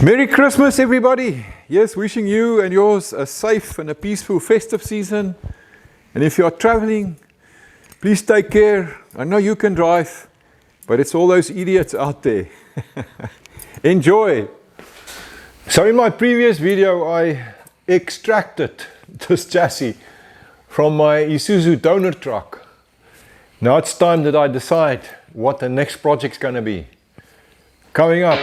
Merry Christmas, everybody. Yes, wishing you and yours a safe and a peaceful festive season. And if you are traveling, please take care. I know you can drive, but it's all those idiots out there. Enjoy. So in my previous video, I extracted this chassis from my Isuzu donor truck. Now it's time that I decide what the next project's going to be. Coming up.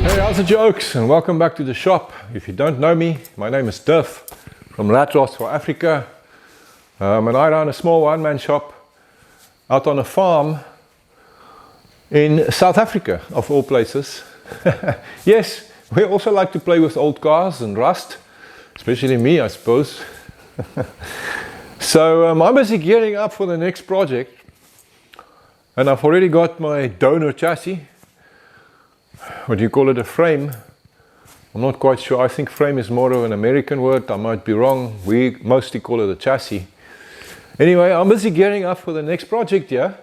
Hey, how's the jokes? And welcome back to the shop. If you don't know me, my name is Duff from Latros for Africa. And I run a small one-man shop out on a farm in South Africa, of all places. Yes, we also like to play with old cars and rust, especially me, I suppose. So I'm busy gearing up for the next project, and I've already got my donor chassis. What do you call it, a frame? I'm not quite sure. I think frame is more of an American word. I might be wrong. We mostly call it a chassis. Anyway, I'm busy gearing up for the next project here,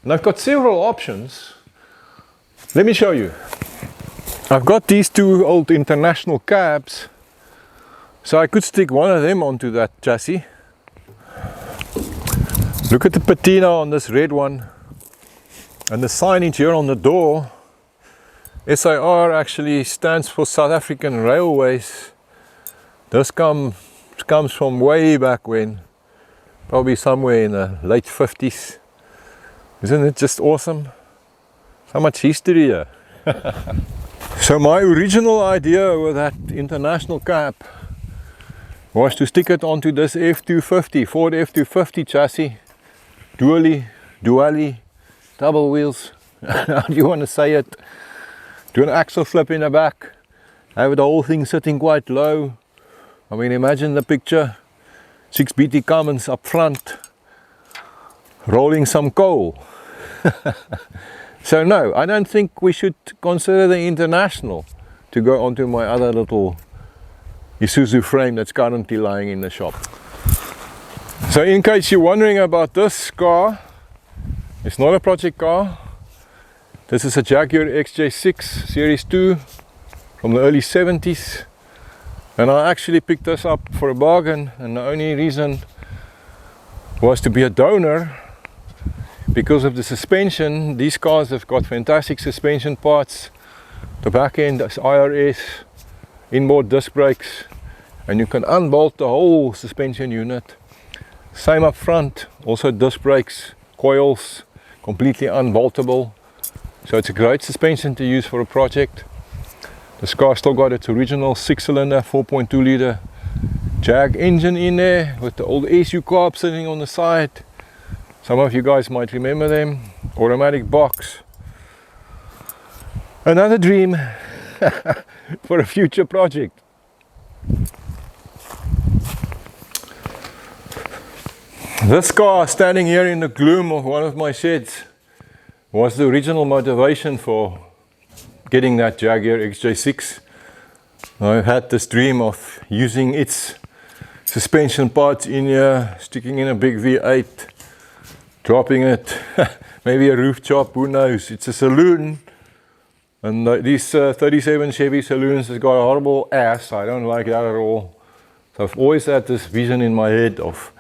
and I've got several options. Let me show you. I've got these two old international cabs, so I could stick one of them onto that chassis. Look at the patina on this red one, and the signage here on the door. SAR actually stands for South African Railways. This comes from way back when, probably somewhere in the late 50s. Isn't it just awesome? So much history here. So my original idea with that international cab was to stick it onto this F250, Ford F250 chassis. Dually, double wheels, how do you want to say it? Do an axle flip in the back, have the whole thing sitting quite low. I mean, imagine the picture, 6 BT Cummins up front, rolling some coal. So no, I don't think we should consider the international to go onto my other little Isuzu frame that's currently lying in the shop. So in case you're wondering about this car, it's not a project car. This is a Jaguar XJ6 Series 2 from the early 70s. And I actually picked this up for a bargain, and the only reason was to be a donor. Because of the suspension, these cars have got fantastic suspension parts. The back end is IRS, inboard disc brakes, and you can unbolt the whole suspension unit. Same up front, also disc brakes, coils, completely unboltable. So it's a great suspension to use for a project. This car still got its original 6-cylinder, 4.2 litre Jag engine in there with the old SU carb sitting on the side. Some of you guys might remember them. Automatic box. Another dream for a future project. This car standing here in the gloom of one of my sheds was the original motivation for getting that Jaguar XJ6. I've had this dream of using its suspension parts in here, sticking in a big V8, dropping it, maybe a roof chop, who knows. It's a saloon, and these 37 Chevy saloons has got a horrible ass. I don't like that at all. So I've always had this vision in my head of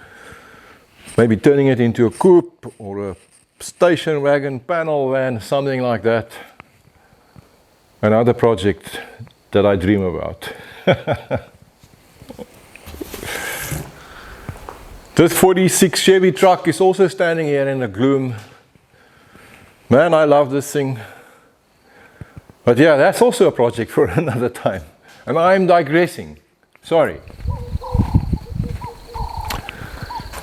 maybe turning it into a coupe or a station wagon, panel van, something like that. Another project that I dream about. This 46 Chevy truck is also standing here in the gloom. Man, I love this thing. But yeah, that's also a project for another time. And I'm digressing. Sorry.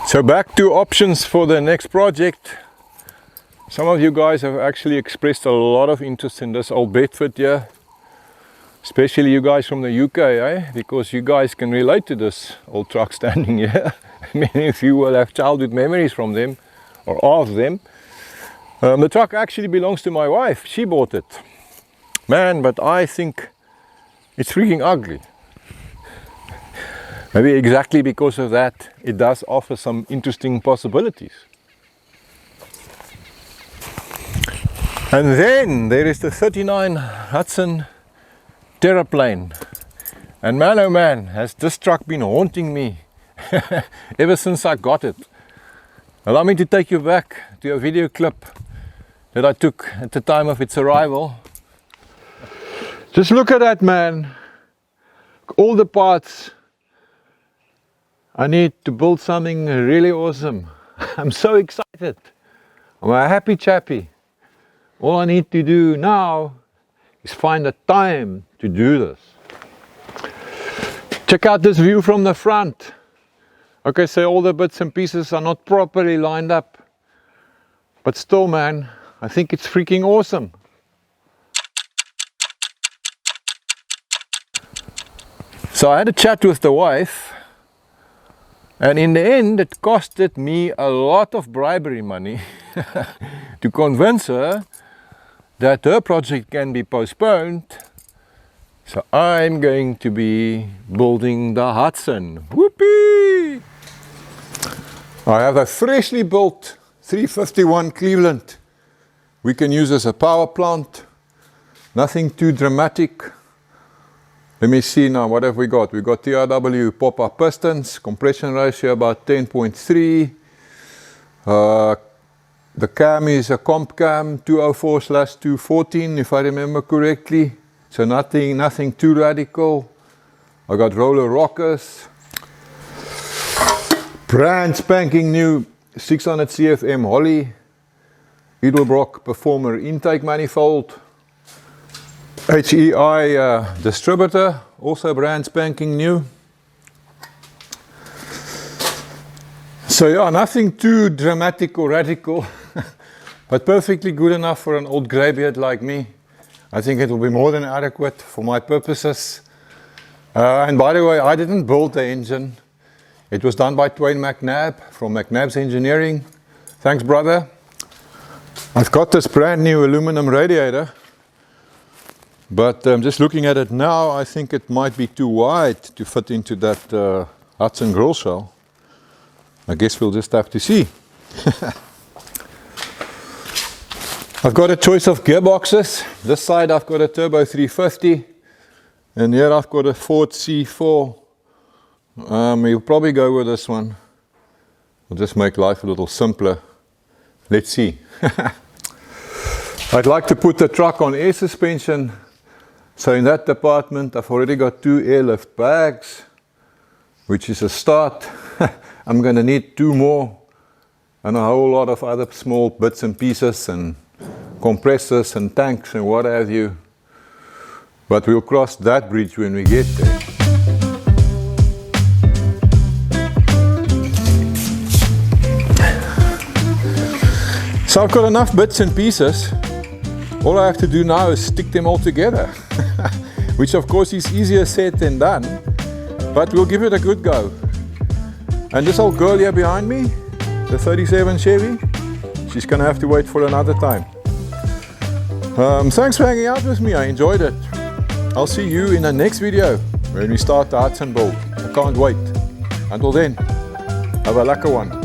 So back to options for the next project. Some of you guys have actually expressed a lot of interest in this old Bedford here. Especially you guys from the UK, eh? Because you guys can relate to this old truck standing here. Many of you will have childhood memories from them, or of them. The truck actually belongs to my wife. She bought it. Man, but I think it's freaking ugly. Maybe exactly because of that, it does offer some interesting possibilities. And then there is the 39 Hudson Terraplane. And man oh man, has this truck been haunting me ever since I got it. Allow me to take you back to a video clip that I took at the time of its arrival. Just look at that, man. All the parts. I need to build something really awesome. I'm so excited. I'm a happy chappy. All I need to do now is find the time to do this. Check out this view from the front. Okay, so all the bits and pieces are not properly lined up. But still, man, I think it's freaking awesome. So I had a chat with the wife, and in the end it costed me a lot of bribery money to convince her that her project can be postponed. So I'm going to be building the Hudson. Whoopee! I have a freshly built 351 Cleveland. We can use as a power plant. Nothing too dramatic. Let me see now, what have we got? We've got TRW pop-up pistons, compression ratio about 10.3. The cam is a comp cam 204/214 if I remember correctly. So nothing too radical. I got roller rockers. Brand spanking new 600 CFM Holly Edelbrock Performer intake manifold. HEI distributor, also brand spanking new. So yeah, nothing too dramatic or radical, but perfectly good enough for an old greybeard like me. I think it will be more than adequate for my purposes. And by the way, I didn't build the engine. It was done by Twain McNabb from McNabb's Engineering. Thanks, brother. I've got this brand new aluminum radiator, but just looking at it now, I think it might be too wide to fit into that Hudson grill shell. I guess we'll just have to see. I've got a choice of gearboxes. This side I've got a Turbo 350, and here I've got a Ford C4. You'll probably go with this one. We'll just make life a little simpler. Let's see. I'd like to put the truck on air suspension. So in that department I've already got 2 airlift bags, which is a start. I'm going to need 2 more and a whole lot of other small bits and pieces and compressors and tanks and what have you. But we'll cross that bridge when we get there. So I've got enough bits and pieces. All I have to do now is stick them all together, which of course is easier said than done, but we'll give it a good go. And this old girl here behind me, the 37 Chevy, she's gonna have to wait for another time. Thanks for hanging out with me, I enjoyed it. I'll see you in the next video when we start the Hudson build. I can't wait. Until then, have a lekker one.